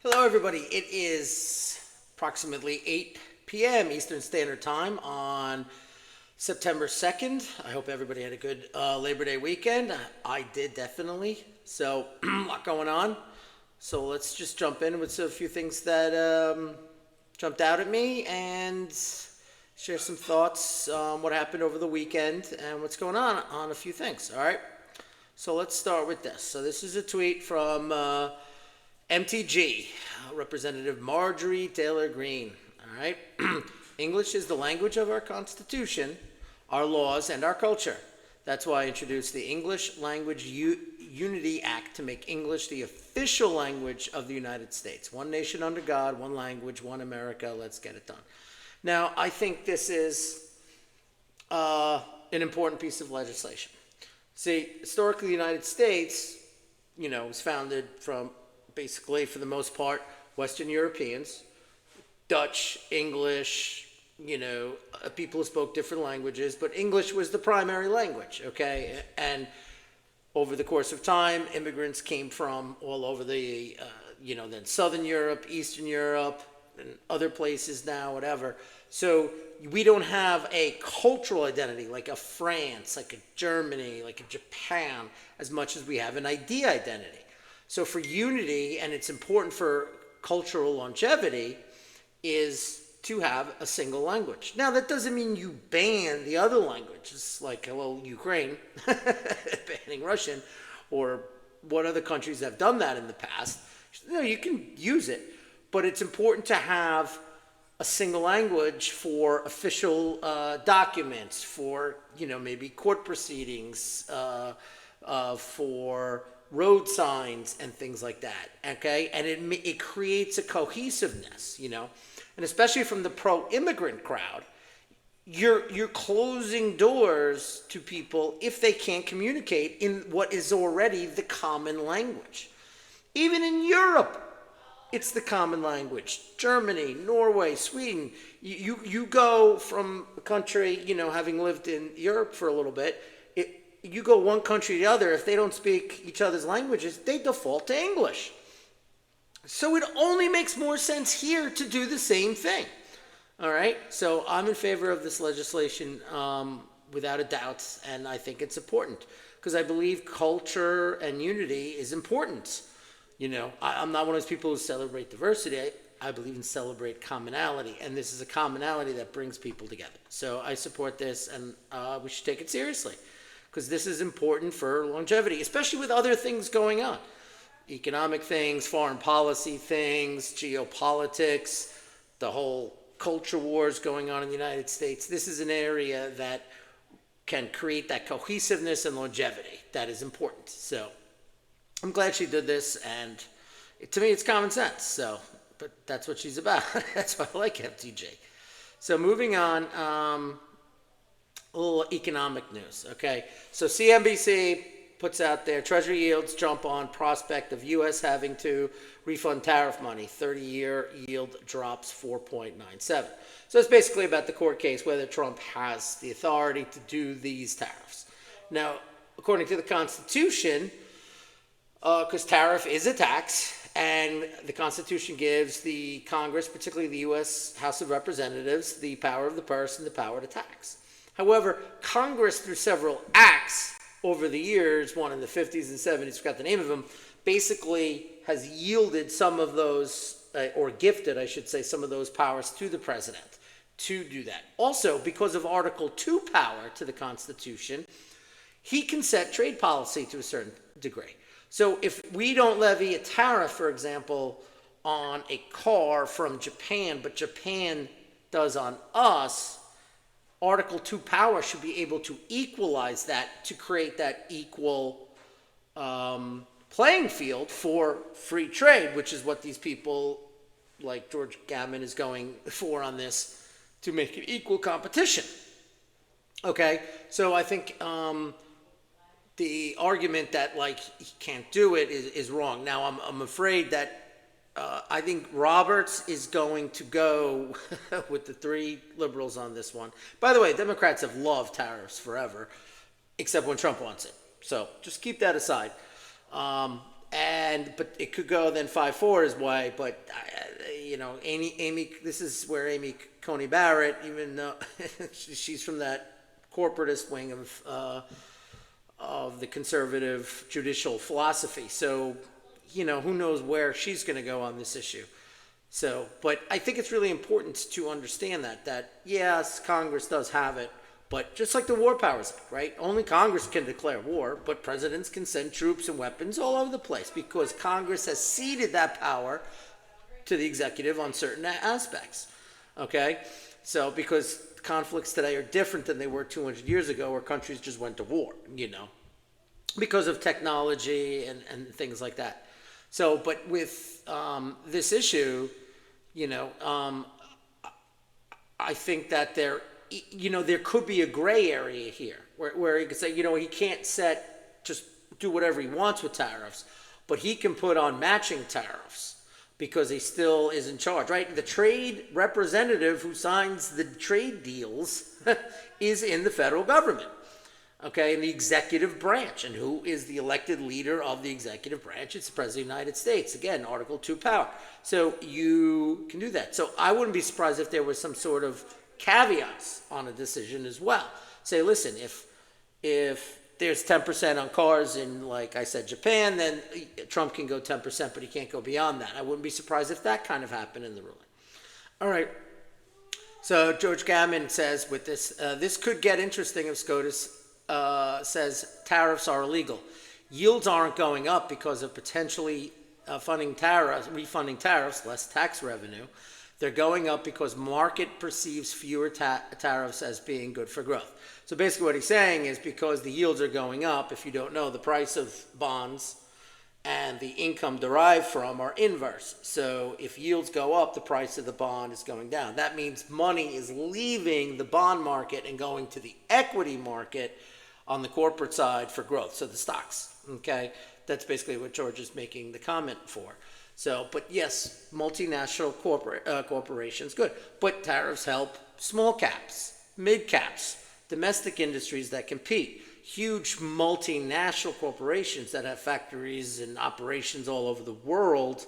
Hello, everybody. It is approximately 8 p.m. Eastern Standard Time on September 2nd. I hope everybody had a good Labor Day weekend. I did definitely. So, a lot going on. So, let's just jump in with a few things that jumped out at me and share some thoughts on what happened over the weekend and what's going on a few things. All right. So, let's start with this. So, this is a tweet from MTG, Representative Marjorie Taylor Greene. All right. English is the language of our Constitution, our laws, and our culture. That's why I introduced the English Language Unity Act to make English the official language of the United States. One nation under God, one language, one America. Let's get it done. Now, I think this is an important piece of legislation. See, historically, the United States, was founded from basically, for the most part, Western Europeans, Dutch, English, people who spoke different languages, but English was the primary language, okay? And over the course of time, immigrants came from all over then Southern Europe, Eastern Europe, and other places now, whatever. So we don't have a cultural identity like a France, like a Germany, like a Japan, as much as we have an idea identity. So for unity, and it's important for cultural longevity, is to have a single language. Now, that doesn't mean you ban the other languages, like, hello, Ukraine, banning Russian, or what other countries have done that in the past. You can use it, but it's important to have a single language for official documents, for, maybe court proceedings, for road signs and things like that, okay? And it creates a cohesiveness, and especially from the pro-immigrant crowd, you're closing doors to people if they can't communicate in what is already the common language. Even in Europe, it's the common language. Germany, Norway, Sweden. You go from a country, having lived in Europe for a little bit, you go one country to the other, if they don't speak each other's languages, they default to English. So it only makes more sense here to do the same thing. All right? So I'm in favor of this legislation without a doubt, and I think it's important because I believe culture and unity is important. I'm not one of those people who celebrate diversity. I believe in celebrate commonality, and this is a commonality that brings people together. So I support this, and we should take it seriously, because this is important for longevity, especially with other things going on. Economic things, foreign policy things, geopolitics, the whole culture wars going on in the United States. This is an area that can create that cohesiveness and longevity that is important. So I'm glad she did this, and to me it's common sense. So, but that's what she's about. That's why I like FTJ. So moving on, a little economic news, okay? So CNBC puts out there, Treasury yields jump on prospect of U.S. having to refund tariff money. 30-year yield drops 4.97. So it's basically about the court case, whether Trump has the authority to do these tariffs. Now, according to the Constitution, because tariff is a tax, and the Constitution gives the Congress, particularly the U.S. House of Representatives, the power of the purse and the power to tax. However, Congress, through several acts over the years, one in the 50s and 70s, forgot the name of them, basically has yielded some of those, or gifted, I should say, some of those powers to the president to do that. Also, because of Article 2 power to the Constitution, he can set trade policy to a certain degree. So if we don't levy a tariff, for example, on a car from Japan, but Japan does on us, Article 2 power should be able to equalize that to create that equal playing field for free trade, which is what these people like George Gammon is going for on this, to make it equal competition. Okay, so I think the argument that he can't do it is wrong. Now I'm afraid that I think Roberts is going to go with the three liberals on this one. By the way, Democrats have loved tariffs forever, except when Trump wants it. So just keep that aside. But it could go then 5-4 his way. But Amy, this is where Amy Coney Barrett, even though she's from that corporatist wing of the conservative judicial philosophy. So, who knows where she's going to go on this issue. So, but I think it's really important to understand that yes, Congress does have it, but just like the War Powers Act, right? Only Congress can declare war, but presidents can send troops and weapons all over the place because Congress has ceded that power to the executive on certain aspects, okay? So, because conflicts today are different than they were 200 years ago where countries just went to war, because of technology and things like that. So, but with this issue, I think that there could be a gray area here where he could say, he can't just do whatever he wants with tariffs, but he can put on matching tariffs because he still is in charge, right? The trade representative who signs the trade deals is in the federal government. Okay, in the executive branch. And who is the elected leader of the executive branch? It's the President of the United States. Again, Article 2 power. So you can do that. So I wouldn't be surprised if there was some sort of caveats on a decision as well. Say, listen, if there's 10% on cars in, like I said, Japan, then Trump can go 10%, but he can't go beyond that. I wouldn't be surprised if that kind of happened in the ruling. All right. So George Gammon says with this could get interesting if SCOTUS says tariffs are illegal. Yields aren't going up because of potentially refunding tariffs, less tax revenue. They're going up because market perceives fewer tariffs as being good for growth. So basically what he's saying is because the yields are going up, if you don't know, the price of bonds and the income derived from are inverse. So if yields go up, the price of the bond is going down. That means money is leaving the bond market and going to the equity market on the corporate side for growth, so the stocks, okay? That's basically what George is making the comment for. So, but yes, multinational corporations, good. But tariffs help small caps, mid caps, domestic industries that compete. Huge multinational corporations that have factories and operations all over the world,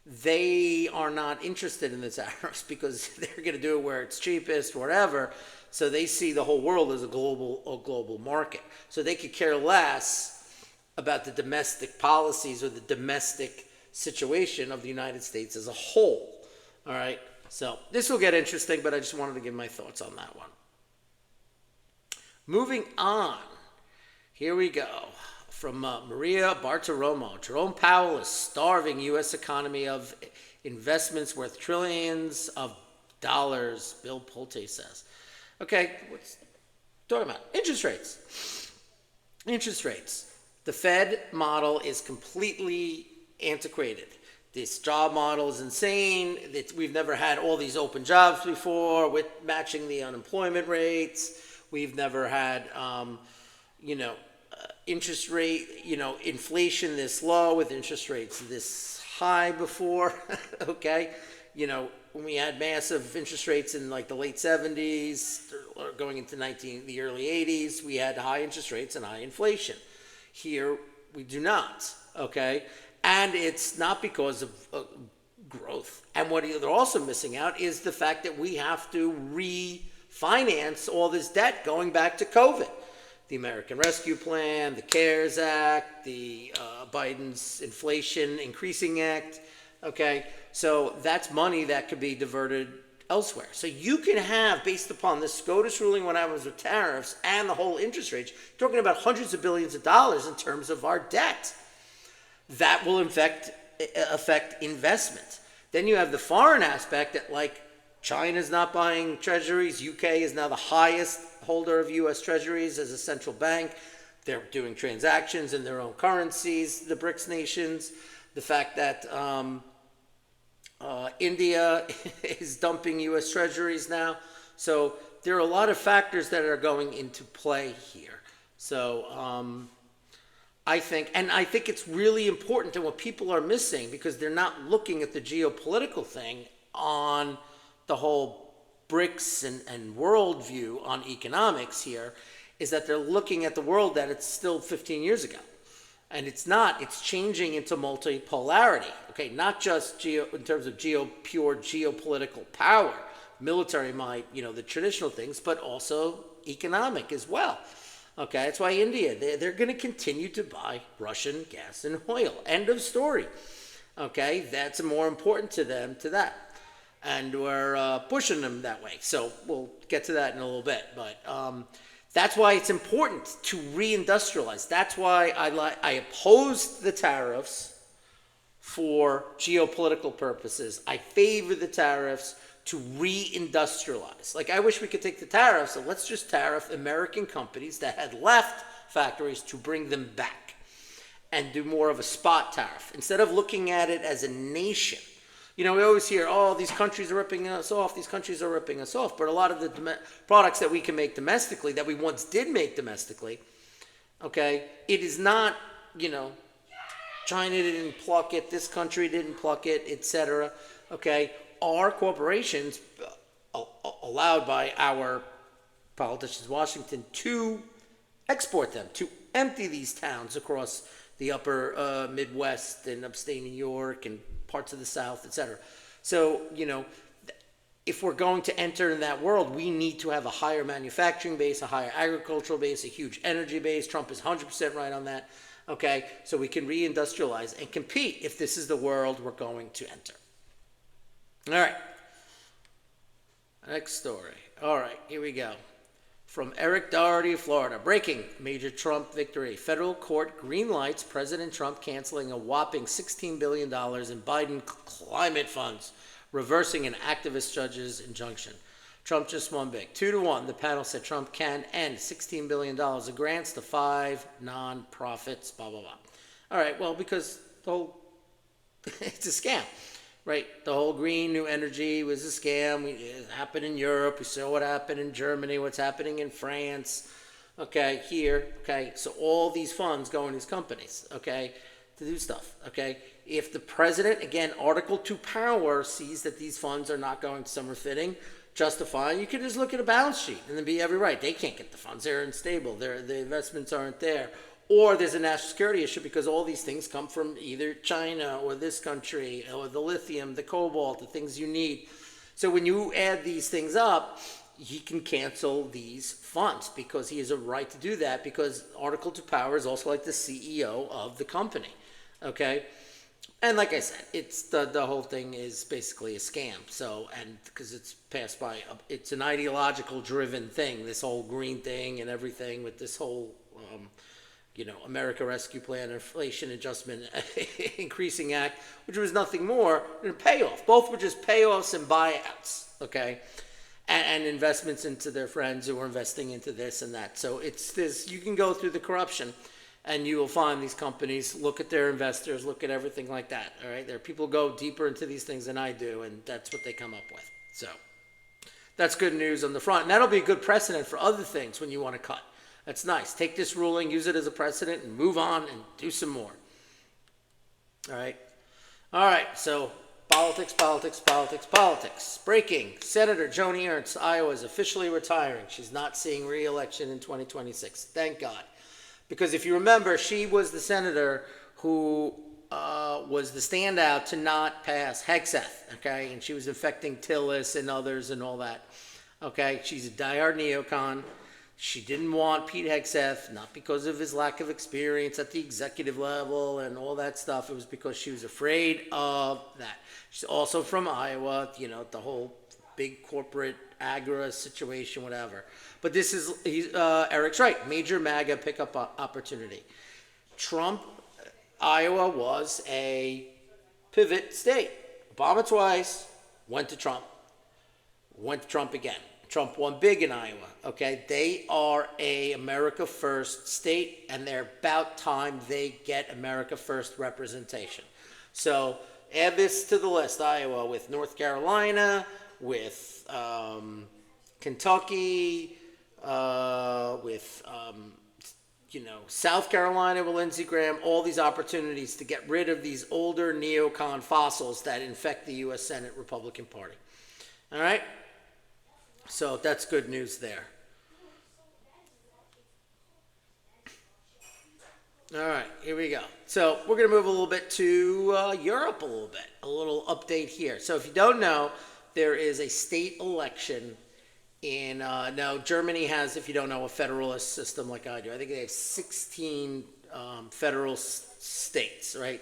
they are not interested in the tariffs because they're going to do it where it's cheapest, whatever. So they see the whole world as a global market. So they could care less about the domestic policies or the domestic situation of the United States as a whole. All right. So this will get interesting, but I just wanted to give my thoughts on that one. Moving on. Here we go. From Maria Bartiromo. Jerome Powell is starving U.S. economy of investments worth trillions of dollars, Bill Pulte says. Okay, what's talking about? Interest rates. Interest rates. The Fed model is completely antiquated. This job model is insane. We've never had all these open jobs before with matching the unemployment rates. We've never had, interest rate, inflation this low with interest rates this high before, okay? When we had massive interest rates in like the late 70s or going into the early 80s, we had high interest rates and high inflation. Here, we do not, okay? And it's not because of growth. And what they're also missing out is the fact that we have to refinance all this debt going back to COVID. The American Rescue Plan, the CARES Act, the Biden's Inflation Increasing Act, okay? So that's money that could be diverted elsewhere. So you can have, based upon the SCOTUS ruling, what happens with tariffs and the whole interest rates, talking about hundreds of billions of dollars in terms of our debt. That will affect investment. Then you have the foreign aspect that, like, China's not buying treasuries. UK is now the highest holder of U.S. treasuries as a central bank. They're doing transactions in their own currencies, the BRICS nations. The fact that India is dumping U.S. treasuries now. So there are a lot of factors that are going into play here. So I think it's really important, and what people are missing, because they're not looking at the geopolitical thing on the whole BRICS and world view on economics here, is that they're looking at the world that it's still 15 years ago. And it's not, it's changing into multipolarity, okay? Not just in terms of pure geopolitical power, military might, the traditional things, but also economic as well. Okay, that's why India, they're going to continue to buy Russian gas and oil. End of story. Okay, that's more important to them to that. And we're pushing them that way. So we'll get to that in a little bit. But that's why it's important to reindustrialize. That's why I opposed the tariffs for geopolitical purposes. I favor the tariffs to reindustrialize. Like, I wish we could take the tariffs and let's just tariff American companies that had left factories to bring them back and do more of a spot tariff instead of looking at it as a nation. We always hear, oh, these countries are ripping us off, these countries are ripping us off. But a lot of the products that we can make domestically, that we once did make domestically, okay, it is not, China didn't pluck it, this country didn't pluck it, etc. Okay, our corporations, allowed by our politicians in Washington, to export them, to empty these towns across the upper Midwest and upstate New York and parts of the South, etc. So, if we're going to enter in that world, we need to have a higher manufacturing base, a higher agricultural base, a huge energy base. Trump is 100% right on that. Okay, so we can reindustrialize and compete if this is the world we're going to enter. All right. Next story. All right, here we go. From Eric Doherty, Florida. Breaking: major Trump victory. Federal court greenlights President Trump canceling a whopping $16 billion in Biden climate funds, reversing an activist judge's injunction. Trump just won big. 2-1. The panel said Trump can end $16 billion of grants to 5 nonprofits, blah, blah, blah. All right, well, because the whole, it's a scam. Right, the whole green new energy was a scam. It happened in Europe. We saw what happened in Germany, what's happening in France. Okay, here. Okay, so all these funds go in these companies. Okay, to do stuff. Okay, if the president, again, Article 2 power, sees that these funds are not going to summer fitting, justifying, you can just look at a balance sheet and then be every right. They can't get the funds. They're unstable. The investments aren't there. Or there's a national security issue because all these things come from either China or this country or the lithium, the cobalt, the things you need. So when you add these things up, he can cancel these funds because he has a right to do that because Article 2 power is also like the CEO of the company. Okay? And like I said, it's the whole thing is basically a scam. So, and because it's passed by, it's an ideological driven thing, this whole green thing and everything with this whole, America Rescue Plan, Inflation Adjustment Increasing Act, which was nothing more than a payoff. Both were just payoffs and buyouts, okay? And investments into their friends who were investing into this and that. So it's this, you can go through the corruption and you will find these companies, look at their investors, look at everything like that, all right? There are people who go deeper into these things than I do, and that's what they come up with. So that's good news on the front. And that'll be a good precedent for other things when you want to cut. That's nice. Take this ruling, use it as a precedent, and move on and do some more. All right. All right. So politics, politics, politics, politics. Breaking. Senator Joni Ernst, Iowa, is officially retiring. She's not seeing re-election in 2026. Thank God. Because if you remember, she was the senator who was the standout to not pass Hegseth, okay? And she was infecting Tillis and others and all that, okay? She's a diehard neocon. She didn't want Pete Hegseth, not because of his lack of experience at the executive level and all that stuff. It was because she was afraid of that. She's also from Iowa, the whole big corporate agra situation, whatever. But this is, Eric's right, major MAGA pickup opportunity. Trump, Iowa was a pivot state. Obama twice, went to Trump again. Trump won big in Iowa, okay? They are a America First state, and they're about time they get America First representation. So add this to the list, Iowa, with North Carolina, with Kentucky, with, South Carolina with Lindsey Graham, all these opportunities to get rid of these older neocon fossils that infect the U.S. Senate Republican Party. All right? So that's good news there. All right, here we go. So we're going to move a little bit to Europe a little bit, a little update here. So if you don't know, there is a state election in, now Germany has, if you don't know, a federalist system like I do. I think they have 16 federal states, right?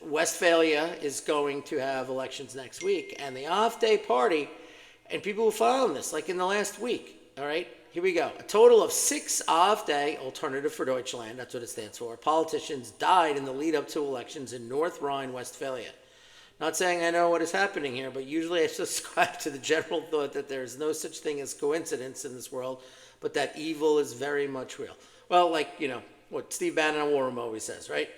Westphalia is going to have elections next week, and the AfD party, and people who follow this, like in the last week, all right? Here we go. A total of 6 AfD, Alternative for Deutschland, that's what it stands for, politicians died in the lead up to elections in North Rhine-Westphalia. Not saying I know what is happening here, but usually I subscribe to the general thought that there is no such thing as coincidence in this world, but that evil is very much real. Well, like, you know, what Steve Bannon on War Room always says, right?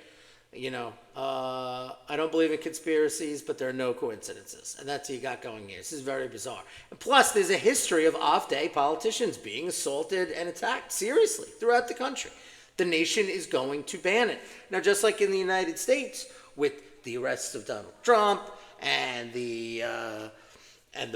You know, I don't believe in conspiracies, but there are no coincidences. And that's what you got going here. This is very bizarre. And plus, there's a history of AfD politicians being assaulted and attacked seriously throughout the country. The nation is going to ban it. Now, just like in the United States, with the arrests of Donald Trump and the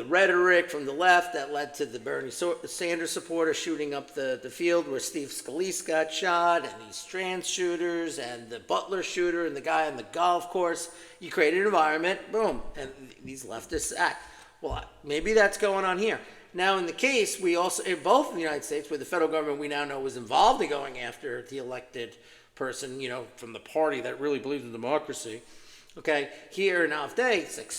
rhetoric from the left that led to the Bernie Sanders supporter shooting up the field where Steve Scalise got shot, and these trans shooters, and the Butler shooter, and the guy on the golf course. You create an environment, boom, and these leftists act. Well, maybe that's going on here. Now, in the case, we also, in both in the United States, where the federal government we now know was involved in going after the elected person, you know, from the party that really believes in democracy, okay, here in AfD, it's like,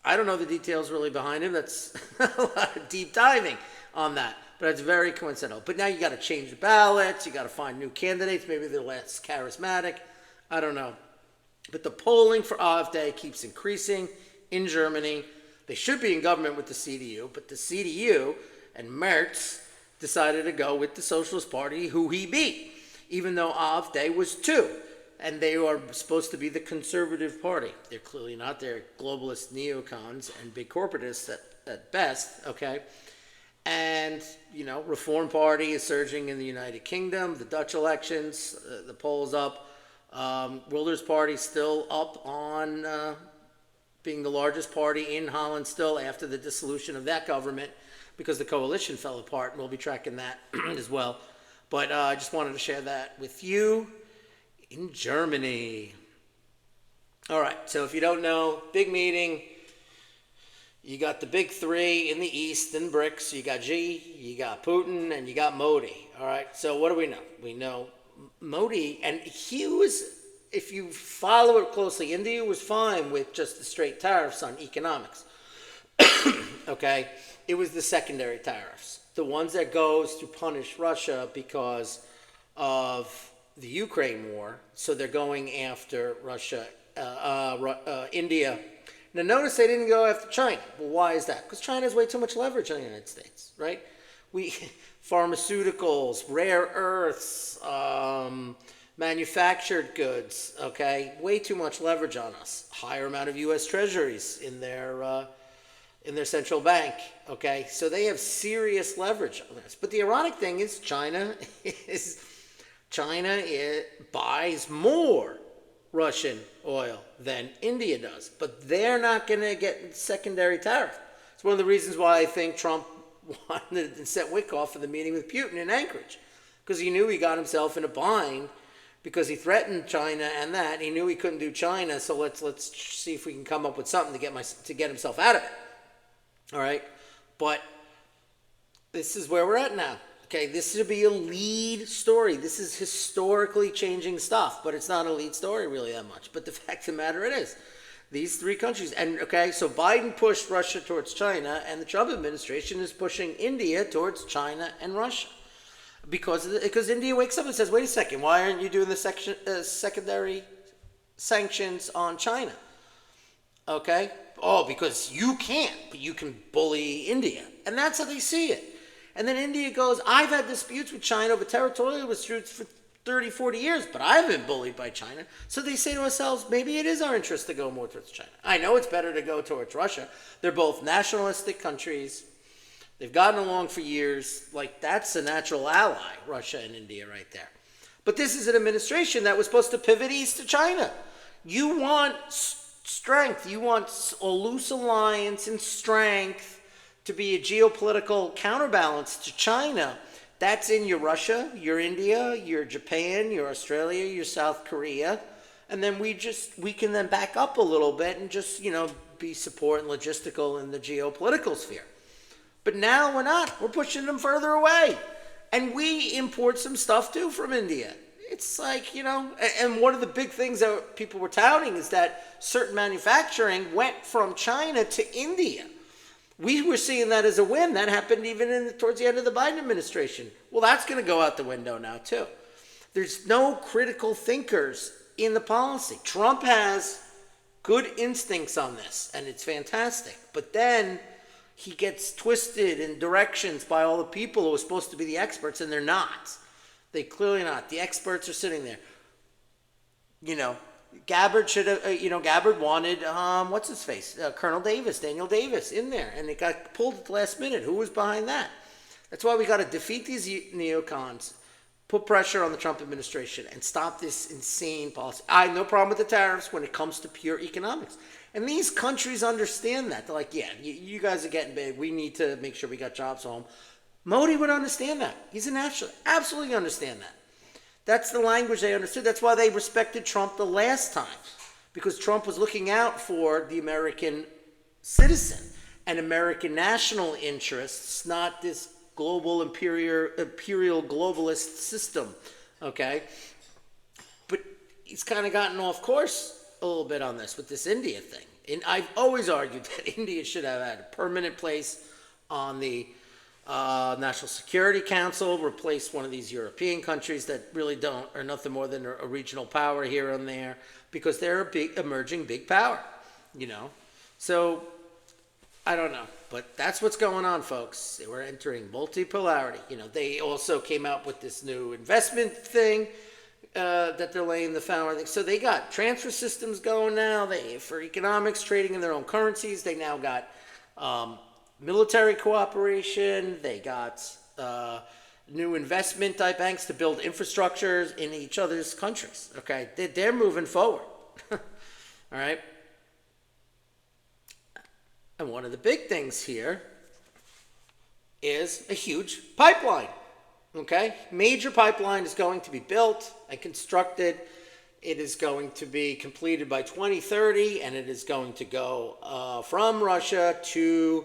I don't know the details really behind him. That's a lot of deep diving on that. But it's very coincidental. But now you got to change the ballots. You got to find new candidates. Maybe they're less charismatic. I don't know. But the polling for AfD keeps increasing in Germany. They should be in government with the CDU. But the CDU and Merz decided to go with the Socialist Party, who he beat, even though AfD was 2. And they are supposed to be the conservative party. They're clearly not. They're globalist neocons and big corporatists at best, okay? And, you know, Reform Party is surging in the United Kingdom. The Dutch elections, the polls up. Wilders Party still up on being the largest party in Holland still after the dissolution of that government because the coalition fell apart, and we'll be tracking that as well. But I just wanted to share that with you. In Germany. All right, so if you don't know, big meeting. You got the big 3 in the East in BRICS. You got Xi, you got Putin, and you got Modi. All right, so what do we know? We know Modi, and he was, if you follow it closely, India was fine with just the straight tariffs on economics. Okay, it was the secondary tariffs, the ones that goes to punish Russia because of the Ukraine war, so they're going after Russia, India. Now notice they didn't go after China. Well, why is that? Because China has way too much leverage on the United States, right? Pharmaceuticals, rare earths, manufactured goods, okay? Way too much leverage on us. Higher amount of U.S. treasuries in their central bank, okay? So they have serious leverage on this. But the ironic thing is China buys more Russian oil than India does, but they're not going to get secondary tariff. It's one of the reasons why I think Trump wanted to set Wickoff for the meeting with Putin in Anchorage, because he knew he got himself in a bind because he threatened China and that. He knew he couldn't do China, so let's see if we can come up with something to get himself out of it. All right, but this is where we're at now. Okay, this should be a lead story. This is historically changing stuff, but it's not a lead story really that much. But the fact of the matter it is, these 3 countries, and okay, so Biden pushed Russia towards China, and the Trump administration is pushing India towards China and Russia. Because India wakes up and says, wait a second, why aren't you doing the secondary sanctions on China? Okay? Oh, because you can't, but you can bully India. And that's how they see it. And then India goes, I've had disputes with China over territorial disputes for 30, 40 years, but I've been bullied by China. So they say to ourselves, maybe it is our interest to go more towards China. I know it's better to go towards Russia. They're both nationalistic countries. They've gotten along for years. Like, that's a natural ally, Russia and India right there. But this is an administration that was supposed to pivot east to China. You want strength. You want a loose alliance and strength to be a geopolitical counterbalance to China That's in your Russia, your India, your Japan, your Australia, your South Korea. And then we can then back up a little bit and just, be support and logistical in the geopolitical sphere. But now we're not. We're pushing them further away. And we import some stuff too from India. It's like, and one of the big things that people were touting is that certain manufacturing went from China to India. We were seeing that as a win. That happened even towards the end of the Biden administration. Well, that's going to go out the window now too. There's no critical thinkers in the policy. Trump has good instincts on this, and it's fantastic. But then he gets twisted in directions by all the people who are supposed to be the experts, and they're not. They're clearly not. The experts are sitting there. Gabbard should have, Gabbard wanted, what's his face? Colonel Davis, Daniel Davis in there, and it got pulled at the last minute. Who was behind that? That's why we got to defeat these neocons, put pressure on the Trump administration, and stop this insane policy. I have no problem with the tariffs when it comes to pure economics. And these countries understand that. They're like, yeah, you guys are getting big. We need to make sure we got jobs home. Modi would understand that. He's a nationalist. Absolutely understand that. That's the language they understood. That's why they respected Trump the last time, because Trump was looking out for the American citizen and American national interests, not this global imperial globalist system, okay? But he's kind of gotten off course a little bit on this with this India thing. And I've always argued that India should have had a permanent place on the National Security Council, replace one of these European countries that really are nothing more than a regional power here and there, because they're a big emerging big power, So I don't know, but that's what's going on, folks. We're entering multipolarity. They also came out with this new investment thing that they're laying the foundation. So they got transfer systems going now. For economics, trading in their own currencies. They now got military cooperation. They got new investment type banks to build infrastructures in each other's countries. Okay, they're moving forward. All right. And one of the big things here is a huge pipeline. Okay, major pipeline is going to be built and constructed. It is going to be completed by 2030, and it is going to go from Russia to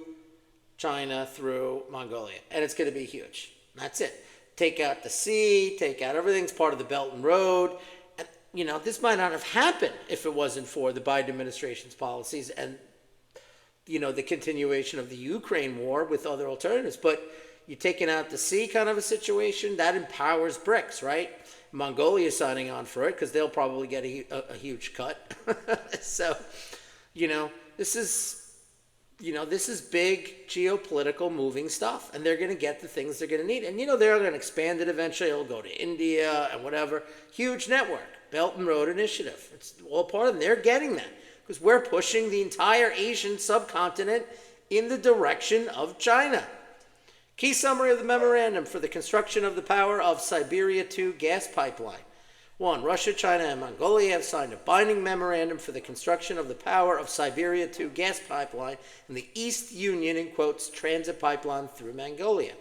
China through Mongolia, and it's going to be huge. That's it. Take out the sea, take out everything's part of the Belt and Road. And, this might not have happened if it wasn't for the Biden administration's policies and, the continuation of the Ukraine war with other alternatives. But you're taking out the sea kind of a situation, that empowers BRICS, right? Mongolia is signing on for it because they'll probably get a huge cut. So, this is big geopolitical moving stuff, and they're going to get the things they're going to need. And, they're going to expand it eventually. It'll go to India and whatever. Huge network, Belt and Road Initiative. It's all part of them. They're getting that because we're pushing the entire Asian subcontinent in the direction of China. Key summary of the memorandum for the construction of the Power of Siberia 2 gas pipeline. 1. Russia, China, and Mongolia have signed a binding memorandum for the construction of the Power of Siberia 2 gas pipeline in the East Union, in quotes, transit pipeline through Mongolia.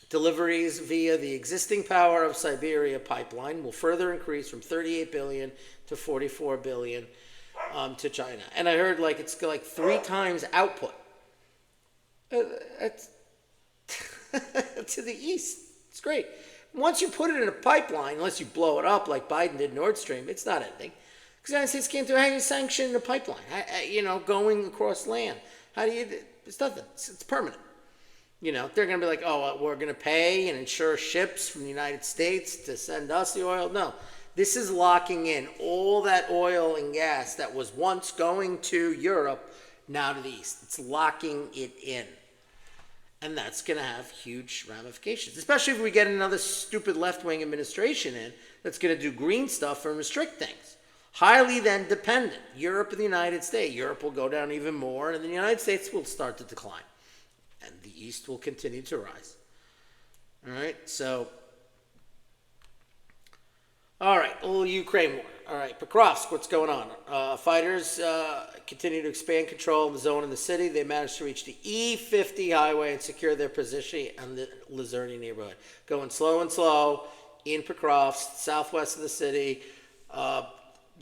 Deliveries via the existing Power of Siberia pipeline will further increase from 38 billion to 44 billion to China. And I heard it's like 3 times output. That's to the east. It's great. Once you put it in a pipeline, unless you blow it up like Biden did Nord Stream, it's not ending. Because the United States can't do it. How do you sanction a pipeline? Going across land. How do you? It's nothing. It's permanent. They're going to be like, oh, we're going to pay and insure ships from the United States to send us the oil. No, this is locking in all that oil and gas that was once going to Europe, now to the east. It's locking it in. And that's going to have huge ramifications, especially if we get another stupid left-wing administration in that's going to do green stuff and restrict things. Highly then dependent. Europe and the United States. Europe will go down even more, and the United States will start to decline. And the East will continue to rise. All right, so All right, a little Ukraine war. All right, Pokrovsk, what's going on? Fighters continue to expand control of the zone in the city. They managed to reach the E50 highway and secure their position in the Luzerny neighborhood. Going slow and slow in Pokrovsk, southwest of the city, now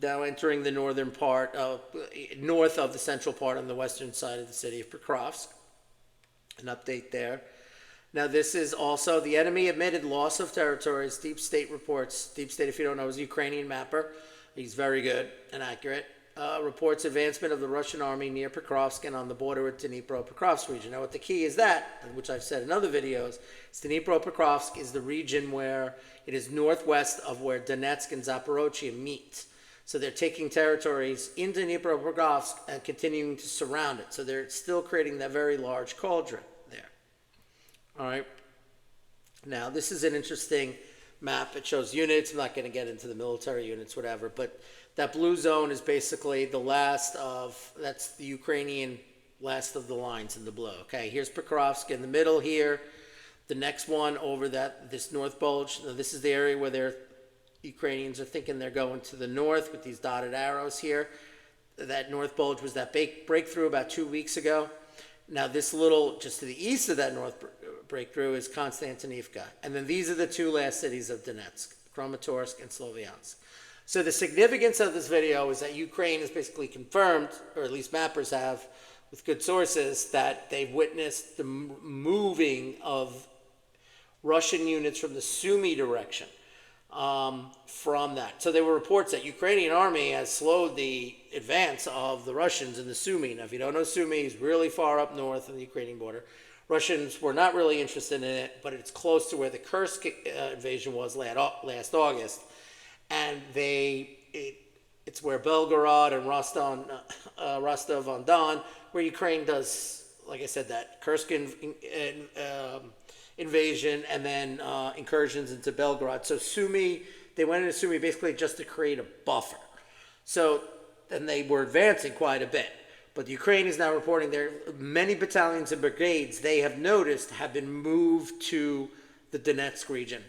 entering the northern part, north of the central part on the western side of the city of Pokrovsk. An update there. Now, this is also the enemy admitted loss of territories. Deep State reports. Deep State, if you don't know, is a Ukrainian mapper. He's very good and accurate. Reports advancement of the Russian army near Pokrovsk and on the border with Dnipro-Petrovsk region. Now, what the key is that, which I've said in other videos, is Dnipro-Petrovsk is the region where it is northwest of where Donetsk and Zaporozhye meet. So they're taking territories into Dnipro-Petrovsk and continuing to surround it. So they're still creating that very large cauldron there. All right. Now, this is an interesting map. It shows units. I'm not going to get into the military units, whatever. But that blue zone is basically the last of, that's the Ukrainian last of the lines in the blue. Okay, here's Pokrovsk in the middle here. The next one over this north bulge. Now, this is the area where they're Ukrainians are thinking they're going to the north with these dotted arrows here. That north bulge was that breakthrough about 2 weeks ago. Now this little, just to the east of that north breakthrough is Konstantinivka. And then these are the two last cities of Donetsk, Kramatorsk and Sloviansk. So the significance of this video is that Ukraine has basically confirmed, or at least mappers have, with good sources, that they've witnessed the moving of Russian units from the Sumy direction. From that. So there were reports that Ukrainian army has slowed the advance of the Russians in the Sumy. Now, if you don't know, Sumy is really far up north of the Ukrainian border. Russians were not really interested in it, but it's close to where the Kursk invasion was last August. And it's where Belgorod and Rostov-on-Don, where Ukraine does, like I said, that Kursk invasion and then incursions into Belgorod. So Sumy, they went into Sumy basically just to create a buffer. So, and they were advancing quite a bit. But the Ukraine is now reporting there many battalions and brigades they have noticed have been moved to the Donetsk region.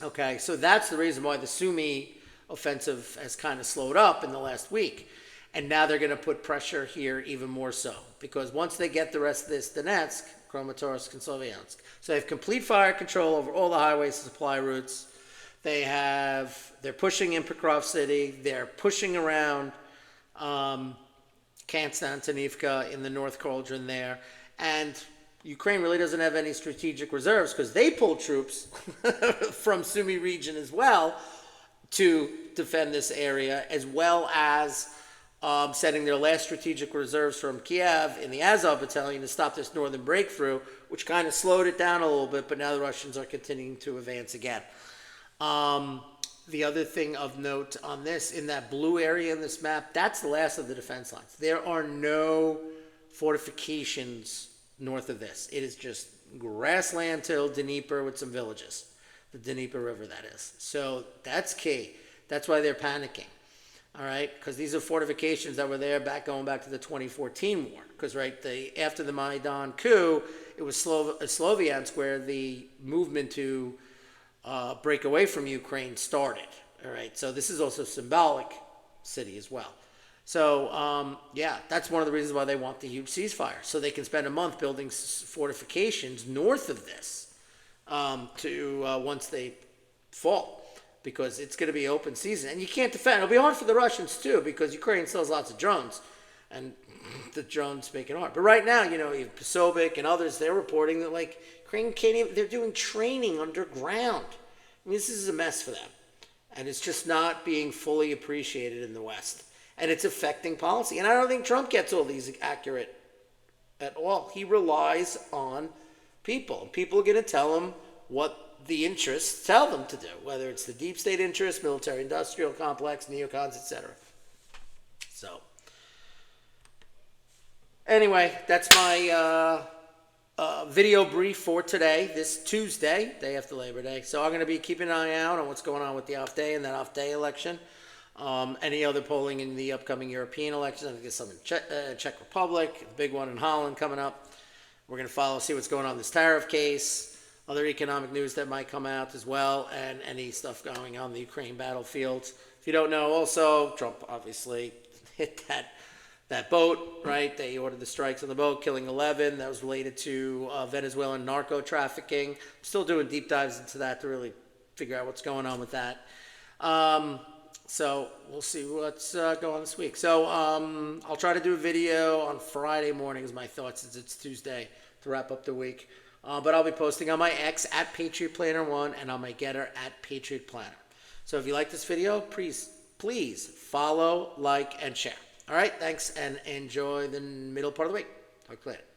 Okay, so that's the reason why the Sumy offensive has kind of slowed up in the last week. And now they're going to put pressure here even more so. Because once they get the rest of this Donetsk, Kramatorsk and Sloviansk. So they have complete fire control over all the highways and supply routes. They're pushing in Pokrovsk city. They're pushing around Konstantinivka in the North Cauldron there. And Ukraine really doesn't have any strategic reserves because they pulled troops from Sumy region as well to defend this area, as well as setting their last strategic reserves from Kiev in the Azov battalion to stop this northern breakthrough, which kind of slowed it down a little bit, but now the Russians are continuing to advance again. The other thing of note on this, in that blue area in this map, that's the last of the defense lines. There are no fortifications north of this. It is just grassland till Dnieper with some villages. The Dnieper River, that is. So that's key. That's why they're panicking. All right, because these are fortifications that were there going back to the 2014 war. Because after the Maidan coup, it was Sloviansk where the movement to break away from Ukraine started. All right, so this is also a symbolic city as well. So yeah, that's one of the reasons why they want the huge ceasefire, so they can spend a month building fortifications north of this once they fall. Because it's going to be open season. And you can't defend. It'll be hard for the Russians, too, because Ukraine sells lots of drones. And the drones make it hard. But right now, you have Pasovic and others, they're reporting that, Ukraine can't even, they're doing training underground. I mean, this is a mess for them. And it's just not being fully appreciated in the West. And it's affecting policy. And I don't think Trump gets all these accurate at all. He relies on people. People are going to tell him what the interests tell them to do, whether it's the deep state interests, military-industrial complex, neocons, etc. So, anyway, that's my video brief for today, this Tuesday, day after Labor Day. So I'm going to be keeping an eye out on what's going on with the off-day and that off-day election. Any other polling in the upcoming European elections. I think there's some in Czech Republic, the big one in Holland coming up. We're going to see what's going on in this tariff case. other economic news that might come out as well, and any stuff going on the Ukraine battlefields. If you don't know, also, Trump obviously hit that boat, right? They ordered the strikes on the boat, killing 11. That was related to Venezuelan narco trafficking. Still doing deep dives into that to really figure out what's going on with that. So we'll see what's going on this week. So I'll try to do a video on Friday morning as my thoughts, since it's Tuesday, to wrap up the week. But I'll be posting on my X at Patriot Planner 1 and on my Getter at Patriot Planner. So if you like this video, please follow, like, and share. All right, thanks, and enjoy the middle part of the week. Talk to you later.